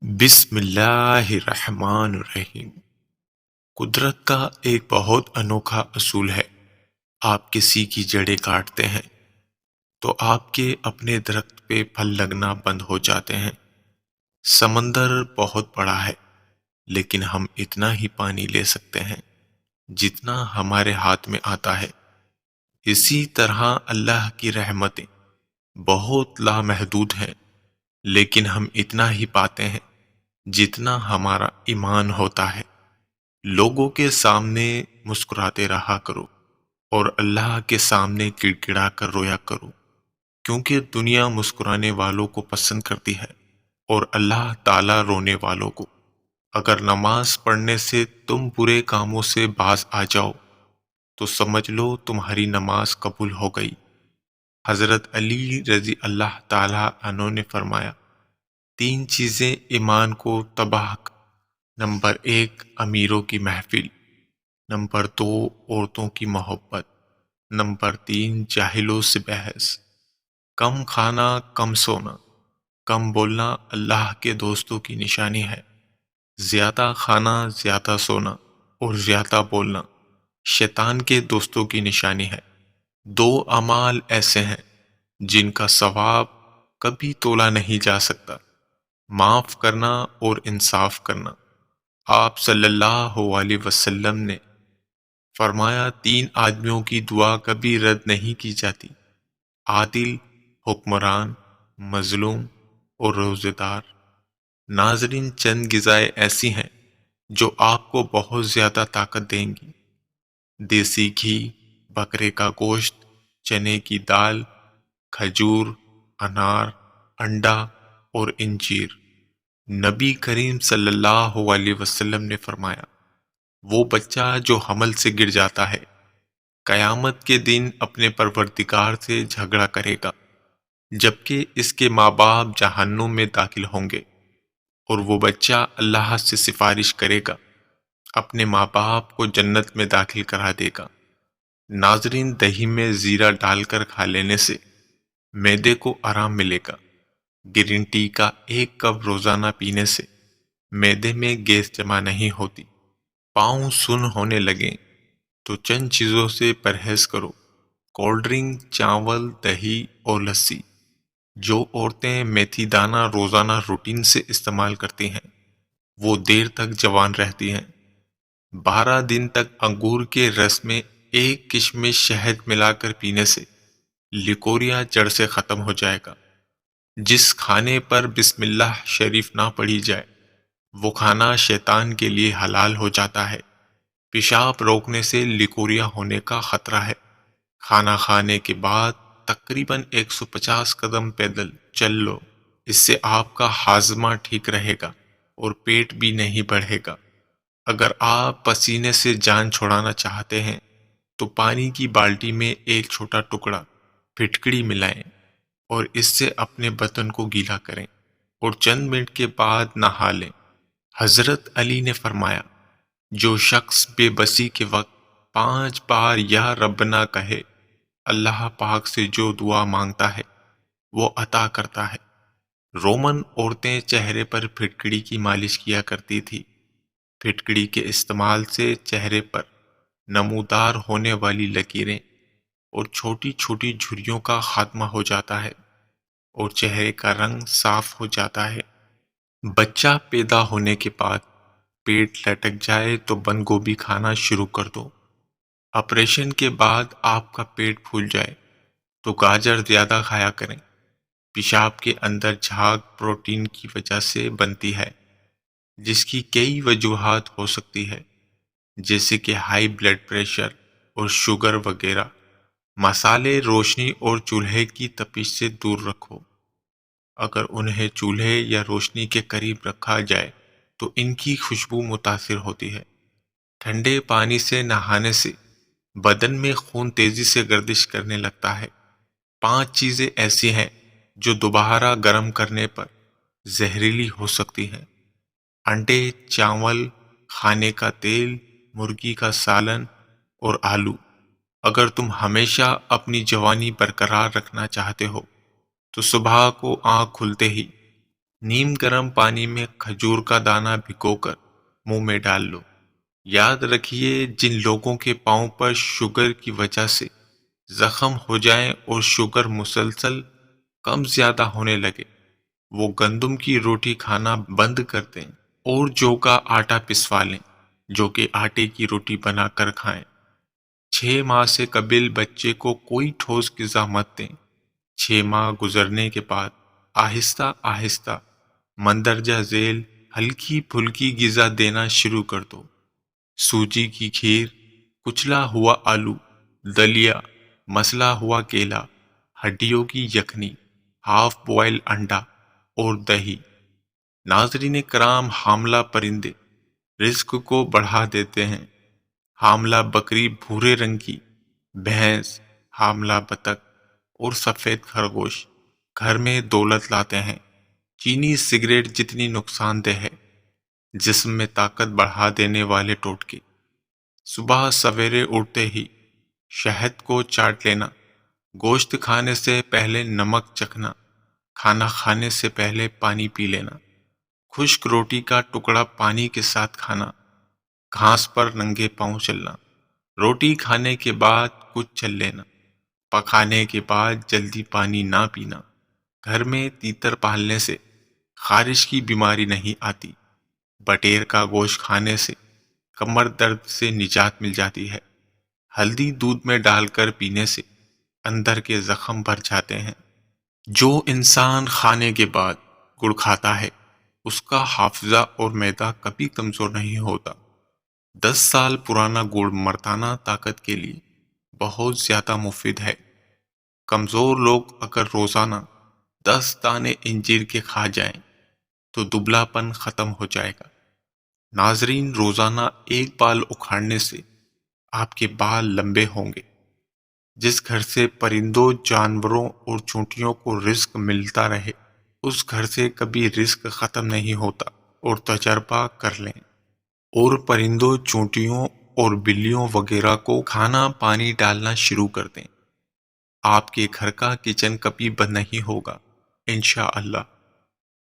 بسم اللہ الرحمن الرحیم۔ قدرت کا ایک بہت انوکھا اصول ہے۔ آپ کسی کی جڑیں کاٹتے ہیں تو آپ کے اپنے درخت پہ پھل لگنا بند ہو جاتے ہیں۔ سمندر بہت بڑا ہے لیکن ہم اتنا ہی پانی لے سکتے ہیں جتنا ہمارے ہاتھ میں آتا ہے۔ اسی طرح اللہ کی رحمتیں بہت لامحدود ہیں لیکن ہم اتنا ہی پاتے ہیں جتنا ہمارا ایمان ہوتا ہے۔ لوگوں کے سامنے مسکراتے رہا کرو اور اللہ کے سامنے گڑگڑا کر رویا کرو، کیونکہ دنیا مسکرانے والوں کو پسند کرتی ہے اور اللہ تعالیٰ رونے والوں کو۔ اگر نماز پڑھنے سے تم برے کاموں سے باز آ جاؤ تو سمجھ لو تمہاری نماز قبول ہو گئی۔ حضرت علی رضی اللہ تعالیٰ عنہ نے فرمایا، تین چیزیں ایمان کو تباہ نمبر ایک امیروں کی محفل، نمبر دو عورتوں کی محبت، نمبر تین جاہلوں سے بحث۔ کم کھانا کم سونا کم بولنا اللہ کے دوستوں کی نشانی ہے۔ زیادہ کھانا زیادہ سونا اور زیادہ بولنا شیطان کے دوستوں کی نشانی ہے۔ دو اعمال ایسے ہیں جن کا ثواب کبھی تولا نہیں جا سکتا، معاف کرنا اور انصاف کرنا۔ آپ صلی اللہ علیہ وسلم نے فرمایا، تین آدمیوں کی دعا کبھی رد نہیں کی جاتی: عادل، حکمران، مظلوم اور روزہ دار۔ ناظرین، چند غذائیں ایسی ہیں جو آپ کو بہت زیادہ طاقت دیں گی: دیسی گھی، بکرے کا گوشت، چنے کی دال، کھجور، انار، انڈا اور انجیر۔ نبی کریم صلی اللہ علیہ وسلم نے فرمایا، وہ بچہ جو حمل سے گر جاتا ہے قیامت کے دن اپنے پروردگار سے جھگڑا کرے گا، جبکہ اس کے ماں باپ جہنم میں داخل ہوں گے، اور وہ بچہ اللہ سے سفارش کرے گا، اپنے ماں باپ کو جنت میں داخل کرا دے گا۔ ناظرین، دہی میں زیرہ ڈال کر کھا لینے سے معدے کو آرام ملے گا۔ گرین ٹی کا ایک کپ روزانہ پینے سے معدے میں گیس جمع نہیں ہوتی۔ پاؤں سن ہونے لگیں تو چند چیزوں سے پرہیز کرو: کولڈ ڈرنک، چاول، دہی اور لسی۔ جو عورتیں میتھی دانہ روزانہ روٹین سے استعمال کرتی ہیں وہ دیر تک جوان رہتی ہیں۔ 12 دن تک انگور کے رس میں ایک کشمش شہد ملا کر پینے سے لیکوریا جڑ سے ختم ہو جائے گا۔ جس کھانے پر بسم اللہ شریف نہ پڑھی جائے وہ کھانا شیطان کے لیے حلال ہو جاتا ہے۔ پیشاب روکنے سے لیکوریا ہونے کا خطرہ ہے۔ کھانا کھانے کے بعد تقریباً 150 قدم پیدل چل لو، اس سے آپ کا ہاضمہ ٹھیک رہے گا اور پیٹ بھی نہیں بڑھے گا۔ اگر آپ پسینے سے جان چھڑانا چاہتے ہیں تو پانی کی بالٹی میں ایک چھوٹا ٹکڑا پھٹکڑی ملائیں اور اس سے اپنے بدن کو گیلا کریں اور چند منٹ کے بعد نہا لیں۔ حضرت علی نے فرمایا، جو شخص بے بسی کے وقت 5 بار یا ربنا کہے، اللہ پاک سے جو دعا مانگتا ہے وہ عطا کرتا ہے۔ رومن عورتیں چہرے پر پھٹکڑی کی مالش کیا کرتی تھی۔ پھٹکڑی کے استعمال سے چہرے پر نمودار ہونے والی لکیریں اور چھوٹی چھوٹی جھریوں کا خاتمہ ہو جاتا ہے اور چہرے کا رنگ صاف ہو جاتا ہے۔ بچہ پیدا ہونے کے بعد پیٹ لٹک جائے تو بند گوبھی کھانا شروع کر دو۔ آپریشن کے بعد آپ کا پیٹ پھول جائے تو گاجر زیادہ کھایا کریں۔ پیشاب کے اندر جھاگ پروٹین کی وجہ سے بنتی ہے جس کی کئی وجوہات ہو سکتی ہے، جیسے کہ ہائی بلڈ پریشر اور شوگر وغیرہ۔ مسالے روشنی اور چولہے کی تپش سے دور رکھو۔ اگر انہیں چولہے یا روشنی کے قریب رکھا جائے تو ان کی خوشبو متاثر ہوتی ہے۔ ٹھنڈے پانی سے نہانے سے بدن میں خون تیزی سے گردش کرنے لگتا ہے۔ 5 چیزیں ایسی ہیں جو دوبارہ گرم کرنے پر زہریلی ہو سکتی ہیں: انڈے، چاول، کھانے کا تیل، مرغی کا سالن اور آلو۔ اگر تم ہمیشہ اپنی جوانی برقرار رکھنا چاہتے ہو تو صبح کو آنکھ کھلتے ہی نیم گرم پانی میں کھجور کا دانہ بھگو کر منہ میں ڈال لو۔ یاد رکھیے جن لوگوں کے پاؤں پر شوگر کی وجہ سے زخم ہو جائیں اور شوگر مسلسل کم زیادہ ہونے لگے، وہ گندم کی روٹی کھانا بند کر دیں اور جو کا آٹا پسوا لیں، جو کہ آٹے کی روٹی بنا کر کھائیں۔ 6 ماہ سے قبل بچے کو کوئی ٹھوس غذا مت دیں۔ 6 ماہ گزرنے کے بعد آہستہ آہستہ مندرجہ ذیل ہلکی پھلکی غذا دینا شروع کر دو۔ سوجی کی کھیر، کچلا ہوا آلو، دلیا، مسلا ہوا کیلا، ہڈیوں کی یخنی، ہاف بوائل انڈا اور دہی۔ ناظرین کرام، حاملہ پرندے رزق کو بڑھا دیتے ہیں۔ حاملہ بکری بھورے رنگ کی، بھینس، حاملہ بطخ اور سفید خرگوش گھر میں دولت لاتے ہیں۔ چینی سگریٹ جتنی نقصان دہ ہے، جسم میں طاقت بڑھا دینے والے ٹوٹکے۔ صبح سویرے اٹھتے ہی شہد کو چاٹ لینا، گوشت کھانے سے پہلے نمک چکھنا، کھانا کھانے سے پہلے پانی پی لینا، خشک روٹی کا ٹکڑا پانی کے ساتھ کھانا، گھاس پر ننگے پاؤں چلنا، روٹی کھانے کے بعد کچھ چل لینا، پکانے کے بعد جلدی پانی نہ پینا۔ گھر میں تیتر پالنے سے خارش کی بیماری نہیں آتی۔ بٹیر کا گوشت کھانے سے کمر درد سے نجات مل جاتی ہے۔ ہلدی دودھ میں ڈال کر پینے سے اندر کے زخم بھر جاتے ہیں۔ جو انسان کھانے کے بعد گڑ کھاتا ہے اس کا حافظہ اور معدہ کبھی کمزور نہیں ہوتا۔ 10 سال پرانا گڑ مردانہ طاقت کے لیے بہت زیادہ مفید ہے۔ کمزور لوگ اگر روزانہ 10 دانے انجیر کے کھا جائیں تو دبلا پن ختم ہو جائے گا۔ ناظرین، روزانہ ایک بال اکھاڑنے سے آپ کے بال لمبے ہوں گے۔ جس گھر سے پرندوں، جانوروں اور چونٹیوں کو رزق ملتا رہے، اس گھر سے کبھی رزق ختم نہیں ہوتا، اور تجربہ کر لیں۔ اور پرندوں، چونٹیوں اور بلیوں وغیرہ کو کھانا پانی ڈالنا شروع کر دیں۔ آپ کے گھر کا کچن کبھی بند نہیں ہوگا انشاءاللہ۔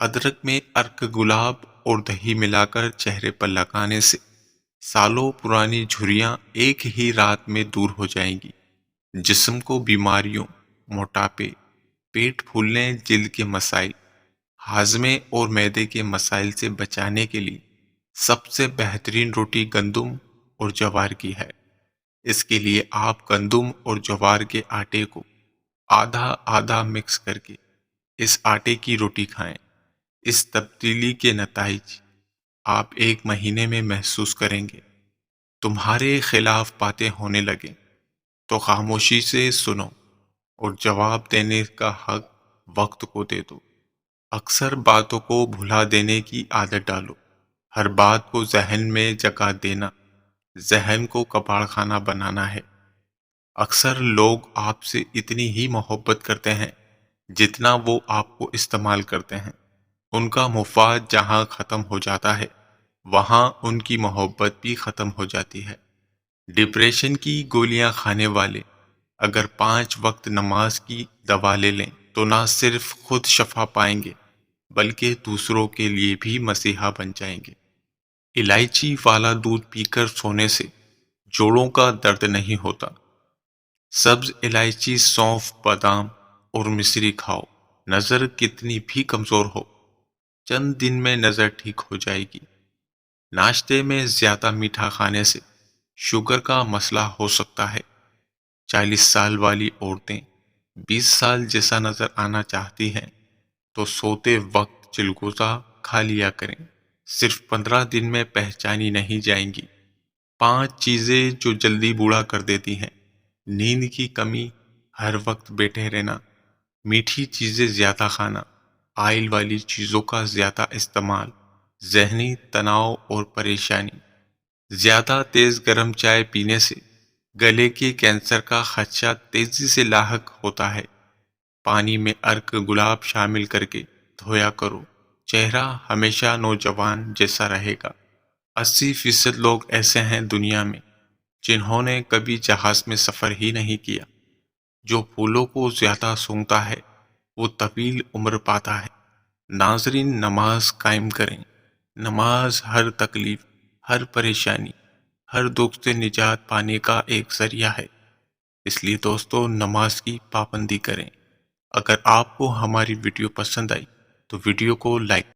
ادرک میں ارک گلاب اور دہی ملا کر چہرے پر لگانے سے سالوں پرانی جھریاں ایک ہی رات میں دور ہو جائیں گی۔ جسم کو بیماریوں، موٹاپے، پیٹ پھولنے، جلد کے مسائل، ہاضمے اور معدے کے مسائل سے بچانے کے لیے سب سے بہترین روٹی گندم اور جوار کی ہے۔ اس کے لیے آپ گندم اور جوار کے آٹے کو آدھا آدھا مکس کر کے اس آٹے کی روٹی کھائیں۔ اس تبدیلی کے نتائج آپ 1 مہینے میں محسوس کریں گے۔ تمہارے خلاف باتیں ہونے لگیں تو خاموشی سے سنو اور جواب دینے کا حق وقت کو دے دو۔ اکثر باتوں کو بھلا دینے کی عادت ڈالو۔ ہر بات کو ذہن میں جگہ دینا ذہن کو کباڑ خانہ بنانا ہے۔ اکثر لوگ آپ سے اتنی ہی محبت کرتے ہیں جتنا وہ آپ کو استعمال کرتے ہیں۔ ان کا مفاد جہاں ختم ہو جاتا ہے وہاں ان کی محبت بھی ختم ہو جاتی ہے۔ ڈپریشن کی گولیاں کھانے والے اگر 5 وقت نماز کی دوا لے لیں تو نہ صرف خود شفا پائیں گے بلکہ دوسروں کے لیے بھی مسیحا بن جائیں گے۔ الائچی والا دودھ پی کر سونے سے جوڑوں کا درد نہیں ہوتا۔ سبز الائچی، سونف، بادام اور مصری کھاؤ۔ نظر کتنی بھی کمزور ہو، چند دن میں نظر ٹھیک ہو جائے گی۔ ناشتے میں زیادہ میٹھا کھانے سے شوگر کا مسئلہ ہو سکتا ہے۔ 40 سال والی عورتیں 20 سال جیسا نظر آنا چاہتی ہیں تو سوتے وقت چلگوزہ کھا لیا کریں۔ صرف 15 دن میں پہچانی نہیں جائیں گی۔ 5 چیزیں جو جلدی بوڑھا کر دیتی ہیں: نیند کی کمی، ہر وقت بیٹھے رہنا، میٹھی چیزیں زیادہ کھانا، آئل والی چیزوں کا زیادہ استعمال، ذہنی تناؤ اور پریشانی۔ زیادہ تیز گرم چائے پینے سے گلے کے کینسر کا خدشہ تیزی سے لاحق ہوتا ہے۔ پانی میں ارک گلاب شامل کر کے دھویا کرو، چہرہ ہمیشہ نوجوان جیسا رہے گا۔ 80% لوگ ایسے ہیں دنیا میں جنہوں نے کبھی جہاز میں سفر ہی نہیں کیا۔ جو پھولوں کو زیادہ سونگھتا ہے وہ طویل عمر پاتا ہے۔ ناظرین، نماز قائم کریں۔ نماز ہر تکلیف، ہر پریشانی، ہر دکھ سے نجات پانے کا ایک ذریعہ ہے۔ اس لیے دوستو، نماز کی پابندی کریں۔ اگر آپ کو ہماری ویڈیو پسند آئی تو ویڈیو کو لائک